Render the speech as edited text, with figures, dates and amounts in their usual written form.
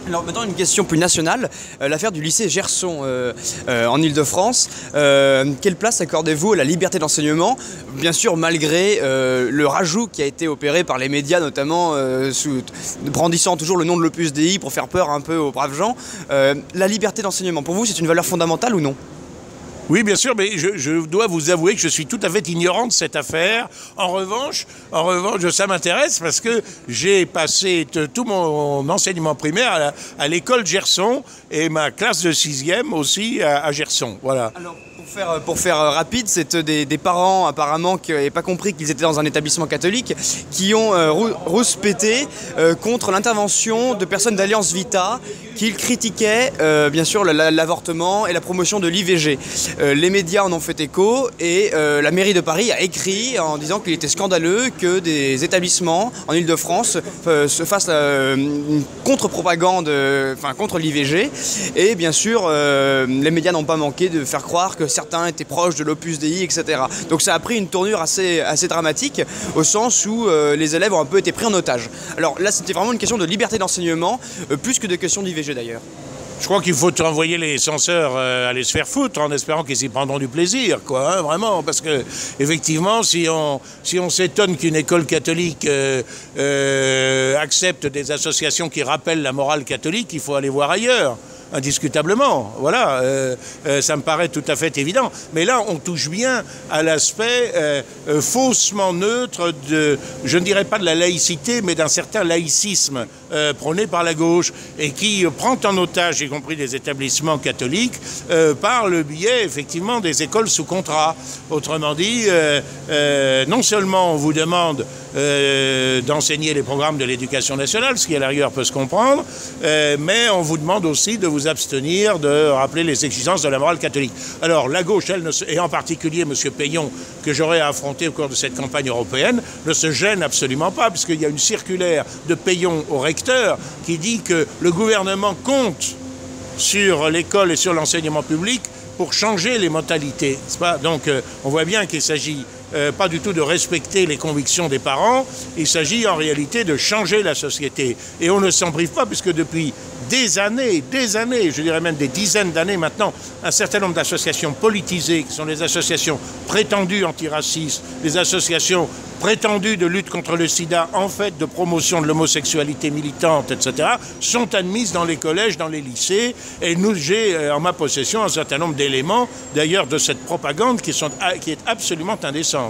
Alors maintenant une question plus nationale, l'affaire du lycée Gerson en Île-de-France. Quelle place accordez-vous à la liberté d'enseignement? Bien sûr malgré le rajout qui a été opéré par les médias, notamment brandissant toujours le nom de l'Opus Dei pour faire peur un peu aux braves gens. La liberté d'enseignement, pour vous c'est une valeur fondamentale ou non? Oui, bien sûr, mais je dois vous avouer que je suis tout à fait ignorant de cette affaire. En revanche, ça m'intéresse parce que j'ai passé tout mon enseignement primaire à l'école Gerson et ma classe de 6e aussi à Gerson. Voilà. Alors, pour faire rapide, c'est des parents apparemment qui n'avaient pas compris qu'ils étaient dans un établissement catholique qui ont rouspété contre l'intervention de personnes d'Alliance Vita qui critiquaient bien sûr l'avortement et la promotion de l'IVG. Les médias en ont fait écho et la mairie de Paris a écrit en disant qu'il était scandaleux que des établissements en Île-de-France se fassent une contre-propagande contre l'IVG. Et bien sûr, les médias n'ont pas manqué de faire croire que certains étaient proches de l'Opus Dei, etc. Donc ça a pris une tournure assez dramatique, au sens où les élèves ont un peu été pris en otage. Alors là, c'était vraiment une question de liberté d'enseignement, plus que de question d'IVG d'ailleurs. Je crois qu'il faut envoyer les censeurs aller se faire foutre en espérant qu'ils y prendront du plaisir, quoi, hein, vraiment, parce que effectivement, si on s'étonne qu'une école catholique accepte des associations qui rappellent la morale catholique, il faut aller voir ailleurs. Indiscutablement, voilà, ça me paraît tout à fait évident. Mais là, on touche bien à l'aspect faussement neutre de, je ne dirais pas de la laïcité, mais d'un certain laïcisme prôné par la gauche et qui prend en otage, y compris des établissements catholiques, par le biais, effectivement, des écoles sous contrat. Autrement dit, non seulement on vous demande d'enseigner les programmes de l'éducation nationale, ce qui à la rigueur peut se comprendre, mais on vous demande aussi de vous abstenir de rappeler les exigences de la morale catholique. Alors la gauche, elle, et en particulier M. Peillon, que j'aurai à affronter au cours de cette campagne européenne, ne se gêne absolument pas, puisqu'il y a une circulaire de Peillon au recteur qui dit que le gouvernement compte sur l'école et sur l'enseignement public pour changer les mentalités. Donc on voit bien qu'il s'agit pas du tout de respecter les convictions des parents, il s'agit en réalité de changer la société. Et on ne s'en prive pas, puisque depuis des années, je dirais même des dizaines d'années maintenant, un certain nombre d'associations politisées, qui sont les associations prétendues antiracistes, les associations prétendues de lutte contre le sida, en fait de promotion de l'homosexualité militante, etc., sont admises dans les collèges, dans les lycées, et j'ai en ma possession un certain nombre d'éléments, d'ailleurs, de cette propagande qui est absolument indécente.